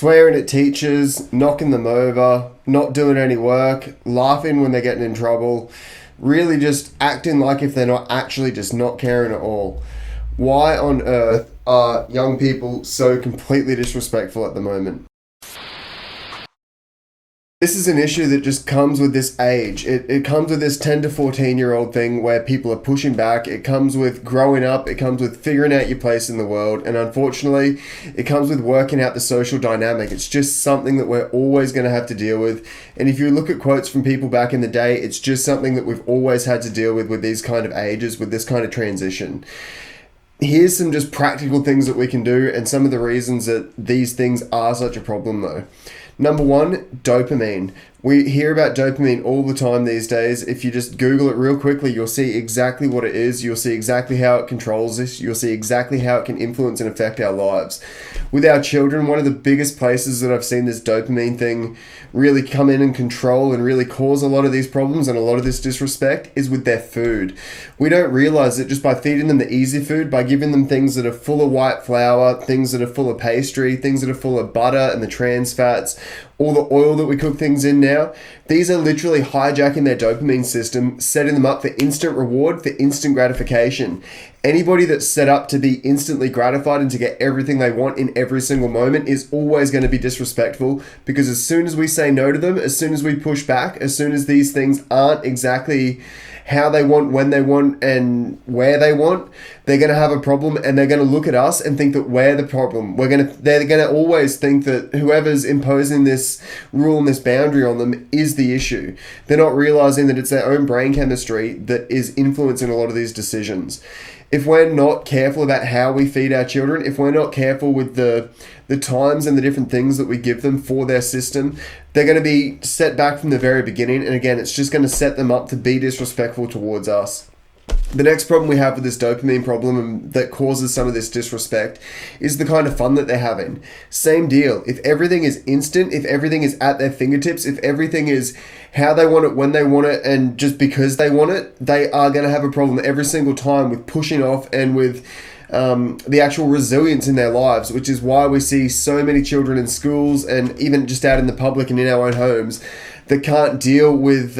swearing at teachers, knocking them over, not doing any work, laughing when they're getting in trouble, really just acting like if they're not actually just not caring at all. Why on earth are young people so completely disrespectful at the moment? This is an issue that just comes with this age. It comes with this 10 to 14-year-old thing where people are pushing back. It comes with growing up. It comes with figuring out your place in the world. And unfortunately, it comes with working out the social dynamic. It's just something that we're always going to have to deal with. And if you look at quotes from people back in the day, it's just something that we've always had to deal with these kind of ages, with this kind of transition. Here's some just practical things that we can do and some of the reasons that these things are such a problem though. Number one, dopamine. We hear about dopamine all the time these days. If you just Google it real quickly, you'll see exactly what it is. You'll see exactly how it controls us. You'll see exactly how it can influence and affect our lives. With our children, one of the biggest places that I've seen this dopamine thing really come in and control and really cause a lot of these problems and a lot of this disrespect is with their food. We don't realize that just by feeding them the easy food, by giving them things that are full of white flour, things that are full of pastry, things that are full of butter and the trans fats, all the oil that we cook things in now, these are literally hijacking their dopamine system, setting them up for instant reward, for instant gratification. Anybody that's set up to be instantly gratified and to get everything they want in every single moment is always going to be disrespectful, because as soon as we say no to them, as soon as we push back, as soon as these things aren't exactly how they want, when they want, and where they want, they're going to have a problem, and they're going to look at us and think that we're the problem. They're going to always think that whoever's imposing this rule and this boundary on them is the issue. They're not realizing that it's their own brain chemistry that is influencing a lot of these decisions. If we're not careful about how we feed our children, if we're not careful with the times and the different things that we give them for their system, they're going to be set back from the very beginning. And again, it's just going to set them up to be disrespectful towards us. The next problem we have with this dopamine problem that causes some of this disrespect is the kind of fun that they're having. Same deal. If everything is instant, if everything is at their fingertips, if everything is how they want it, when they want it, and just because they want it, they are going to have a problem every single time with pushing off and with the actual resilience in their lives, which is why we see so many children in schools and even just out in the public and in our own homes that can't deal with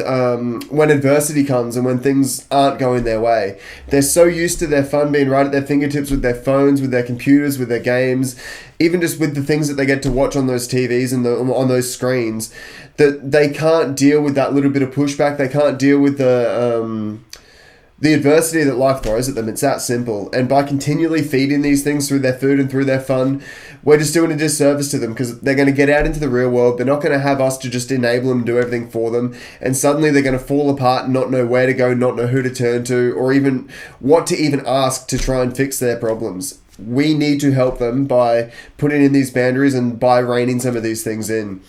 when adversity comes and when things aren't going their way. They're so used to their fun being right at their fingertips with their phones, with their computers, with their games, even just with the things that they get to watch on those TVs and on those screens, that they can't deal with that little bit of pushback. They can't deal with the adversity that life throws at them. It's that simple. And by continually feeding these things through their food and through their fun, we're just doing a disservice to them, because they're going to get out into the real world. They're not going to have us to just enable them and do everything for them. And suddenly they're going to fall apart and not know where to go, not know who to turn to, or even what to even ask to try and fix their problems. We need to help them by putting in these boundaries and by reining some of these things in.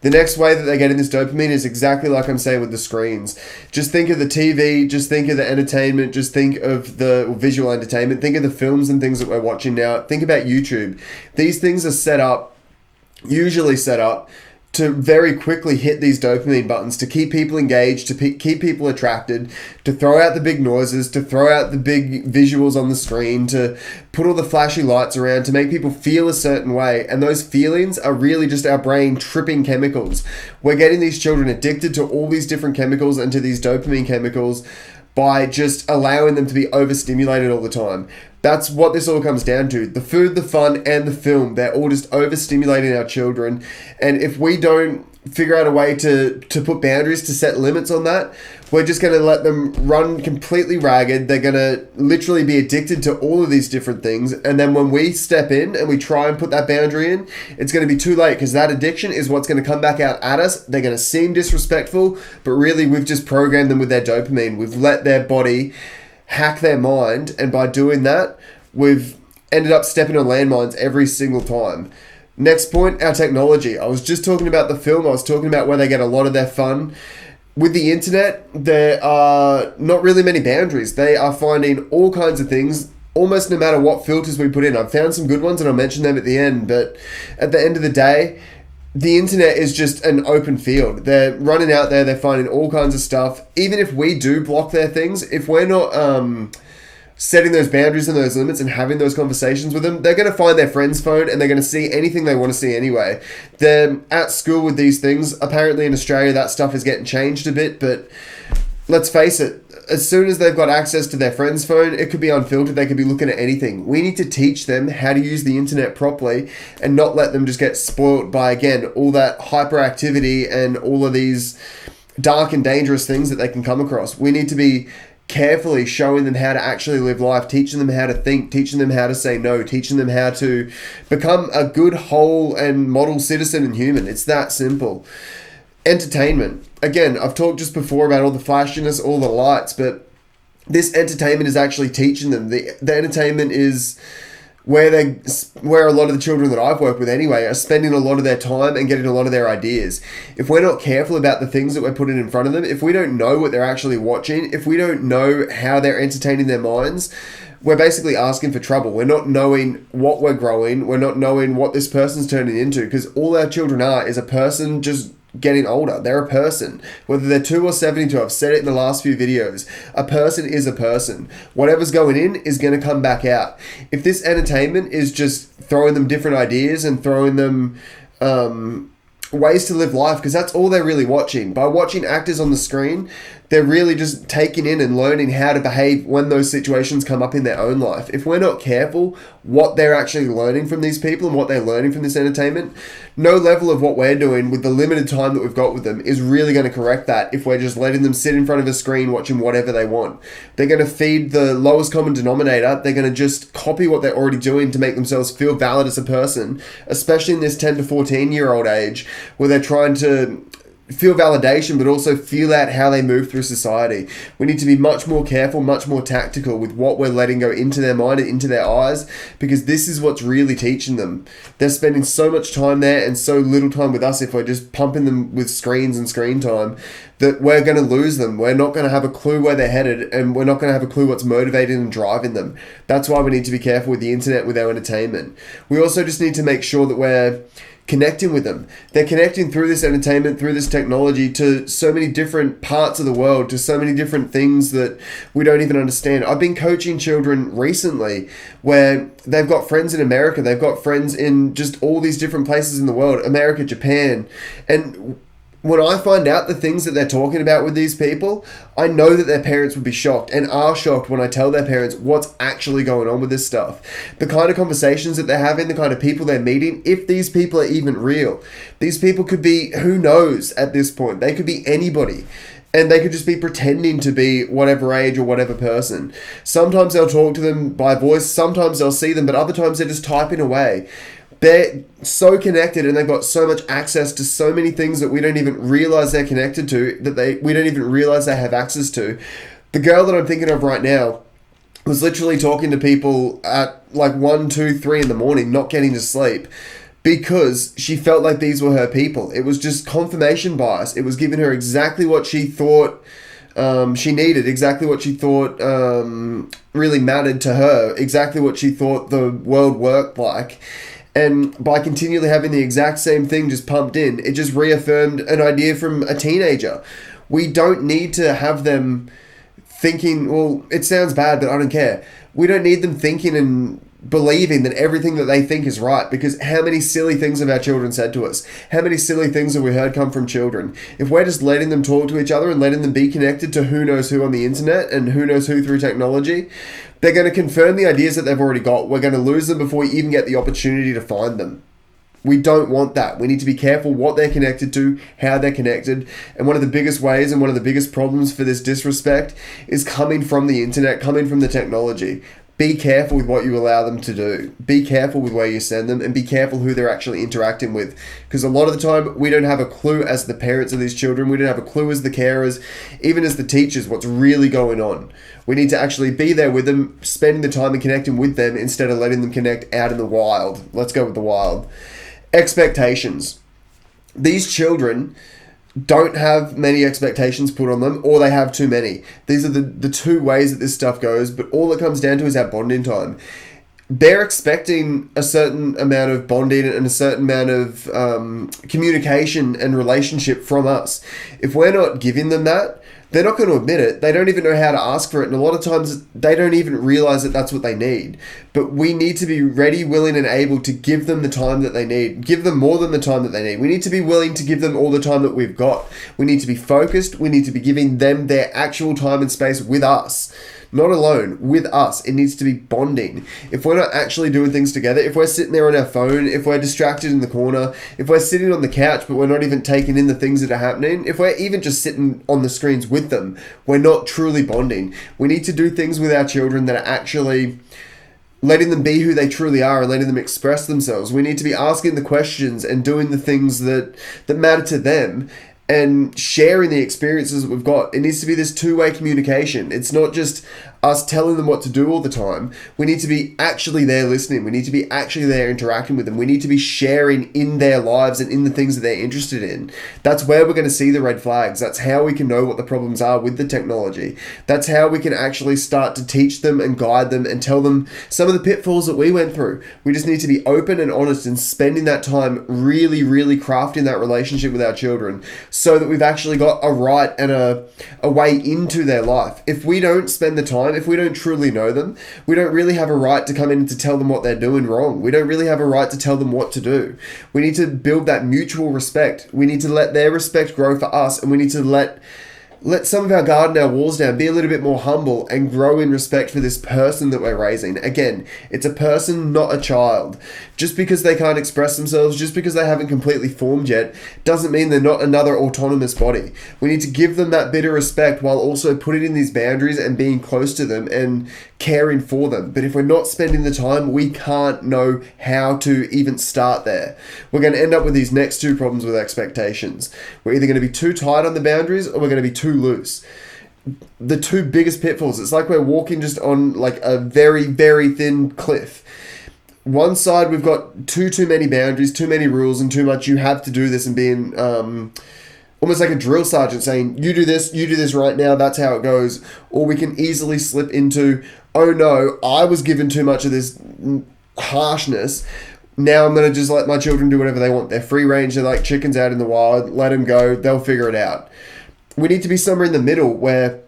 The next way that they get in this dopamine is exactly like I'm saying with the screens. Just think of the TV, just think of the entertainment, just think of the visual entertainment, think of the films and things that we're watching now. Think about YouTube. These things are usually set up to very quickly hit these dopamine buttons, to keep people engaged, to keep people attracted, to throw out the big noises, to throw out the big visuals on the screen, to put all the flashy lights around, to make people feel a certain way. And those feelings are really just our brain tripping chemicals. We're getting these children addicted to all these different chemicals and to these dopamine chemicals by just allowing them to be overstimulated all the time. That's what this all comes down to. The food, the fun, and the film, they're all just overstimulating our children. And if we don't figure out a way to put boundaries, to set limits on that, we're just going to let them run completely ragged. They're going to literally be addicted to all of these different things. And then when we step in and we try and put that boundary in, it's going to be too late, because that addiction is what's going to come back out at us. They're going to seem disrespectful, but really we've just programmed them with their dopamine. We've let their body hack their mind, and by doing that, we've ended up stepping on landmines every single time. Next point, our technology. I was just talking about the film. I was talking about where they get a lot of their fun. With the internet, there are not really many boundaries. They are finding all kinds of things, almost no matter what filters we put in. I've found some good ones, and I'll mention them at the end, but at the end of the day, the internet is just an open field. They're running out there, they're finding all kinds of stuff. Even if we do block their things, if we're not setting those boundaries and those limits and having those conversations with them, they're going to find their friend's phone and they're going to see anything they want to see anyway. They're at school with these things. Apparently in Australia that stuff is getting changed a bit, but let's face it, as soon as they've got access to their friend's phone, it could be unfiltered. They could be looking at anything. We need to teach them how to use the internet properly and not let them just get spoiled by, again, all that hyperactivity and all of these dark and dangerous things that they can come across. We need to be carefully showing them how to actually live life, teaching them how to think, teaching them how to say no, teaching them how to become a good, whole, and model citizen and human. It's that simple. Entertainment. Again, I've talked just before about all the flashiness, all the lights, but this entertainment is actually teaching them. The entertainment is where a lot of the children that I've worked with anyway are spending a lot of their time and getting a lot of their ideas. If we're not careful about the things that we're putting in front of them, if we don't know what they're actually watching, if we don't know how they're entertaining their minds, we're basically asking for trouble. We're not knowing what we're growing. We're not knowing what this person's turning into, because all our children are is a person just getting older. They're a person. Whether they're 2 or 72, I've said it in the last few videos. A person is a person. Whatever's going in is going to come back out. If this entertainment is just throwing them different ideas and throwing them ways to live life, because that's all they're really watching. By watching actors on the screen, they're really just taking in and learning how to behave when those situations come up in their own life. If we're not careful what they're actually learning from these people and what they're learning from this entertainment, no level of what we're doing with the limited time that we've got with them is really going to correct that if we're just letting them sit in front of a screen watching whatever they want. They're going to feed the lowest common denominator. They're going to just copy what they're already doing to make themselves feel valid as a person, especially in this 10 to 14-year-old age where they're trying to feel validation, but also feel out how they move through society. We need to be much more careful, much more tactical with what we're letting go into their mind and into their eyes, because this is what's really teaching them. They're spending so much time there and so little time with us if we're just pumping them with screens and screen time, that we're going to lose them. We're not going to have a clue where they're headed, and we're not going to have a clue what's motivating and driving them. That's why we need to be careful with the internet, with our entertainment. We also just need to make sure that we're connecting with them. They're connecting through this entertainment, through this technology, to so many different parts of the world, to so many different things that we don't even understand. I've been coaching children recently where they've got friends in America, they've got friends in just all these different places in the world, America, Japan, and when I find out the things that they're talking about with these people, I know that their parents would be shocked and are shocked when I tell their parents what's actually going on with this stuff. The kind of conversations that they're having, the kind of people they're meeting, if these people are even real. These people could be, who knows at this point, they could be anybody. And they could just be pretending to be whatever age or whatever person. Sometimes they'll talk to them by voice, sometimes they'll see them, but other times they're just typing away. They're so connected and they've got so much access to so many things that we don't even realize they're connected to, that we don't even realize they have access to. The girl that I'm thinking of right now was literally talking to people at like 1, 2, 3 in the morning, not getting to sleep, because she felt like these were her people. It was just confirmation bias. It was giving her exactly what she thought she needed, exactly what she thought really mattered to her, exactly what she thought the world worked like. And by continually having the exact same thing just pumped in, it just reaffirmed an idea from a teenager. We don't need to have them thinking, well, it sounds bad, but I don't care. We don't need them thinking and believing that everything that they think is right, because how many silly things have our children said to us? How many silly things have we heard come from children? If we're just letting them talk to each other and letting them be connected to who knows who on the internet and who knows who through technology, they're going to confirm the ideas that they've already got. We're going to lose them before we even get the opportunity to find them. We don't want that. We need to be careful what they're connected to, how they're connected. And one of the biggest ways and one of the biggest problems for this disrespect is coming from the internet, coming from the technology. Be careful with what you allow them to do. Be careful with where you send them, and be careful who they're actually interacting with. Because a lot of the time, we don't have a clue as the parents of these children. We don't have a clue as the carers, even as the teachers, what's really going on. We need to actually be there with them, spending the time and connecting with them instead of letting them connect out in the wild. Let's go with the wild. Expectations. These children don't have many expectations put on them, or they have too many. These are the two ways that this stuff goes, but all it comes down to is our bonding time. They're expecting a certain amount of bonding and a certain amount of communication and relationship from us. If we're not giving them that, they're not going to admit it. They don't even know how to ask for it. And a lot of times they don't even realize that that's what they need. But we need to be ready, willing, and able to give them the time that they need. Give them more than the time that they need. We need to be willing to give them all the time that we've got. We need to be focused. We need to be giving them their actual time and space with us. Not alone, with us. It needs to be bonding. If we're not actually doing things together, if we're sitting there on our phone, if we're distracted in the corner, if we're sitting on the couch but we're not even taking in the things that are happening, if we're even just sitting on the screens with them, we're not truly bonding. We need to do things with our children that are actually letting them be who they truly are and letting them express themselves. We need to be asking the questions and doing the things that matter to them, and sharing the experiences that we've got. It needs to be this two-way communication. It's not just us telling them what to do all the time. We need to be actually there listening. We need to be actually there interacting with them. We need to be sharing in their lives and in the things that they're interested in. That's where we're going to see the red flags. That's how we can know what the problems are with the technology. That's how we can actually start to teach them and guide them and tell them some of the pitfalls that we went through. We just need to be open and honest and spending that time really, really crafting that relationship with our children so that we've actually got a right and a way into their life. If we don't spend the time, if we don't truly know them, we don't really have a right to come in to tell them what they're doing wrong. We don't really have a right to tell them what to do. We need to build that mutual respect. We need to let their respect grow for us, and we need to let some of our guard and our walls down, be a little bit more humble and grow in respect for this person that we're raising. Again, it's a person, not a child. Just because they can't express themselves, just because they haven't completely formed yet, doesn't mean they're not another autonomous body. We need to give them that bit of respect while also putting in these boundaries and being close to them and caring for them. But if we're not spending the time, we can't know how to even start there. We're going to end up with these next two problems with expectations. We're either going to be too tight on the boundaries or we're going to be too loose. The two biggest pitfalls, it's like we're walking just on like a very, very thin cliff. One side, we've got too many boundaries, too many rules, and too much you have to do this, and being almost like a drill sergeant saying, you do this right now, that's how it goes. Or we can easily slip into, oh no, I was given too much of this harshness. Now I'm going to just let my children do whatever they want. They're free range, they're like chickens out in the wild, let them go, they'll figure it out. We need to be somewhere in the middle where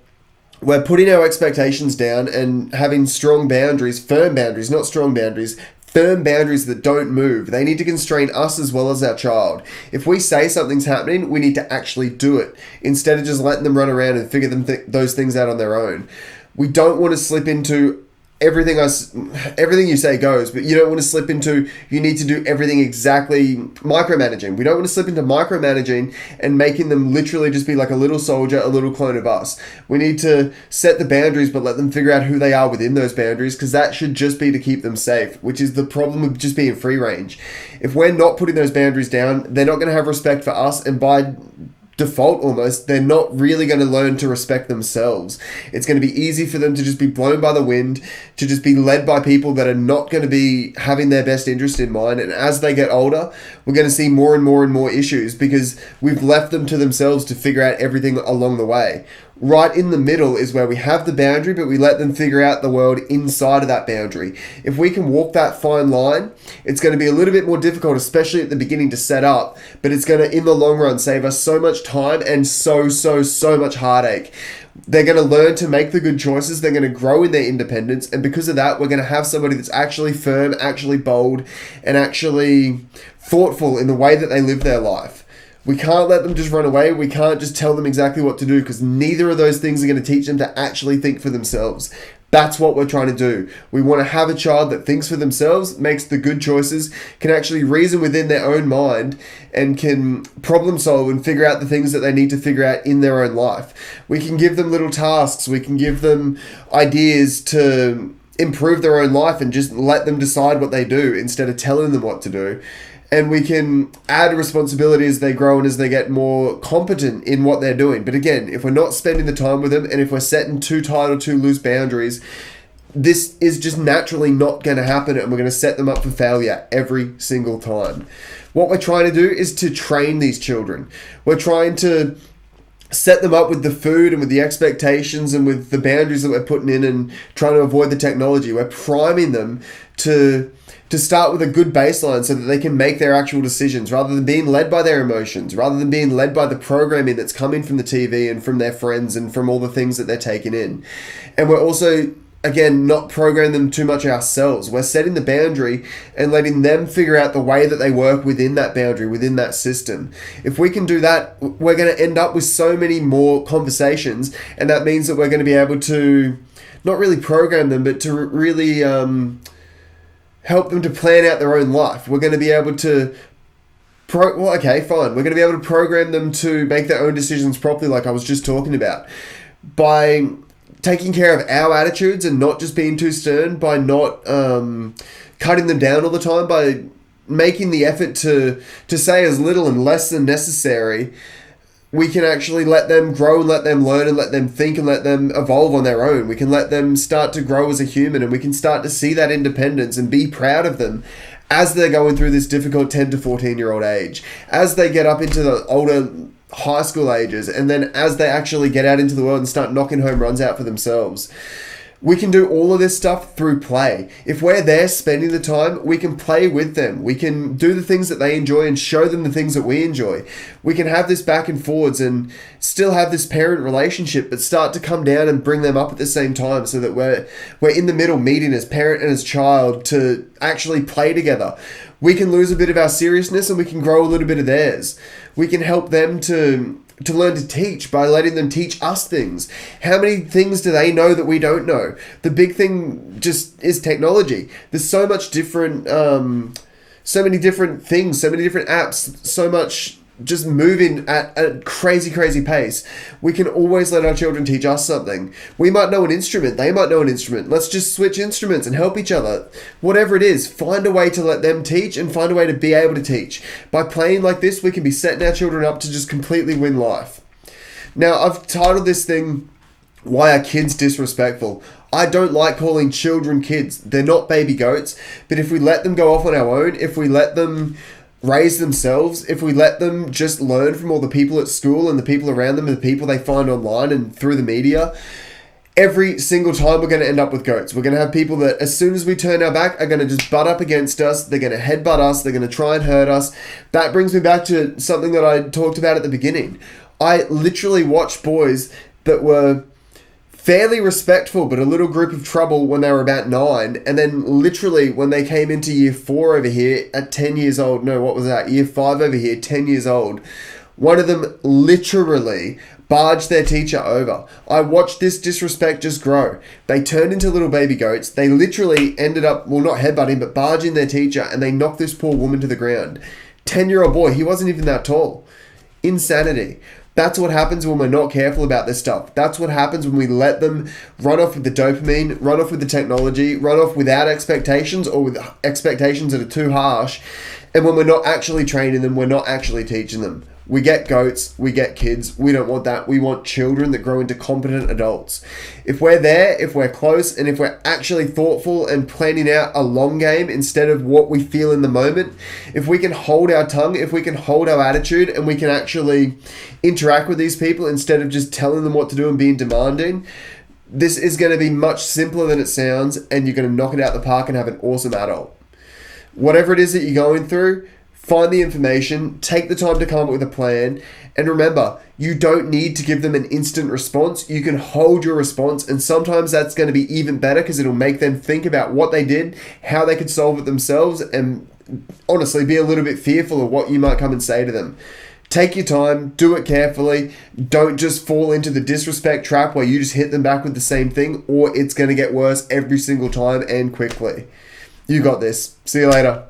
we're putting our expectations down and having strong boundaries, firm boundaries, not strong boundaries, firm boundaries that don't move. They need to constrain us as well as our child. If we say something's happening, we need to actually do it instead of just letting them run around and figure those things out on their own. We don't want to slip into everything you say goes, but you don't want to slip into you need to do everything exactly micromanaging. We don't want to slip into micromanaging and making them literally just be like a little soldier, a little clone of us. We need to set the boundaries but let them figure out who they are within those boundaries, because that should just be to keep them safe, which is the problem with just being free range. If we're not putting those boundaries down, they're not going to have respect for us, and by default almost, they're not really going to learn to respect themselves. It's going to be easy for them to just be blown by the wind, to just be led by people that are not going to be having their best interest in mind. And as they get older, we're going to see more and more issues because we've left them to themselves to figure out everything along the way. Right in the middle is where we have the boundary, but we let them figure out the world inside of that boundary. If we can walk that fine line, it's going to be a little bit more difficult, especially at the beginning, to set up, but it's going to, in the long run, save us so much time and so much heartache. They're going to learn to make the good choices. They're going to grow in their independence. And because of that, we're going to have somebody that's actually firm, actually bold, and actually thoughtful in the way that they live their life. We can't let them just run away. We can't just tell them exactly what to do, because neither of those things are going to teach them to actually think for themselves. That's what we're trying to do. We want to have a child that thinks for themselves, makes the good choices, can actually reason within their own mind, and can problem solve and figure out the things that they need to figure out in their own life. We can give them little tasks. We can give them ideas to improve their own life and just let them decide what they do instead of telling them what to do. And we can add responsibility as they grow and as they get more competent in what they're doing. But again, if we're not spending the time with them, and if we're setting too tight or too loose boundaries, this is just naturally not going to happen, and we're going to set them up for failure every single time. What we're trying to do is to train these children. We're trying to set them up with the food and with the expectations and with the boundaries that we're putting in and trying to avoid the technology. We're priming them to to start with a good baseline so that they can make their actual decisions rather than being led by their emotions, rather than being led by the programming that's coming from the TV and from their friends and from all the things that they're taking in. And we're also, again, not programming them too much ourselves. We're setting the boundary and letting them figure out the way that they work within that boundary, within that system. If we can do that, we're going to end up with so many more conversations, and that means that we're going to be able to not really program them, but to really help them to plan out their own life. We're going to be able to We're going to be able to program them to make their own decisions properly, like I was just talking about, by taking care of our attitudes and not just being too stern, by not cutting them down all the time, by making the effort to say as little and less than necessary. We can actually let them grow and let them learn and let them think and let them evolve on their own. We can let them start to grow as a human, and we can start to see that independence and be proud of them as they're going through this difficult 10 to 14-year-old age, as they get up into the older high school ages, and then as they actually get out into the world and start knocking home runs out for themselves. We can do all of this stuff through play. If we're there spending the time, we can play with them. We can do the things that they enjoy and show them the things that we enjoy. We can have this back and forwards and still have this parent relationship, but start to come down and bring them up at the same time so that we're in the middle, meeting as parent and as child to actually play together. We can lose a bit of our seriousness and we can grow a little bit of theirs. We can help them to learn to teach by letting them teach us things. How many things do they know that we don't know? The big thing just is technology. There's so much different, so many different things, so many different apps, so much just moving at a crazy pace. We can always let our children teach us something. We might know an instrument, they might know an instrument. Let's just switch instruments and help each other. Whatever it is, find a way to let them teach and find a way to be able to teach. By playing like this, we can be setting our children up to just completely win life. Now, I've titled this thing, Why Are Kids Disrespectful? I don't like calling children kids. They're not baby goats, but if we let them go off on our own, if we let them raise themselves, if we let them just learn from all the people at school and the people around them and the people they find online and through the media, every single time we're going to end up with goats. We're going to have people that as soon as we turn our back are going to just butt up against us. They're going to headbutt us. They're going to try and hurt us. That brings me back to something that I talked about at the beginning. I literally watched boys that were fairly respectful, but a little group of trouble when they were about 9. And then literally when they came into year 4 over here at 10 years old, year 5 over here, 10 years old, one of them literally barged their teacher over. I watched this disrespect just grow. They turned into little baby goats. They literally ended up, well, not headbutting, but barging their teacher, and they knocked this poor woman to the ground. 10-year-old boy, he wasn't even that tall. Insanity. That's what happens when we're not careful about this stuff. That's what happens when we let them run off with the dopamine, run off with the technology, run off without expectations or with expectations that are too harsh. And when we're not actually training them, we're not actually teaching them. We get goats, we get kids. We don't want that. We want children that grow into competent adults. If we're there, if we're close, and if we're actually thoughtful and planning out a long game instead of what we feel in the moment, if we can hold our tongue, if we can hold our attitude, and we can actually interact with these people instead of just telling them what to do and being demanding, this is going to be much simpler than it sounds, and you're going to knock it out the park and have an awesome adult. Whatever it is that you're going through, find the information, take the time to come up with a plan, and remember, you don't need to give them an instant response. You can hold your response, and sometimes that's going to be even better because it'll make them think about what they did, how they could solve it themselves, and honestly be a little bit fearful of what you might come and say to them. Take your time, do it carefully, don't just fall into the disrespect trap where you just hit them back with the same thing, or it's going to get worse every single time and quickly. You got this. See you later.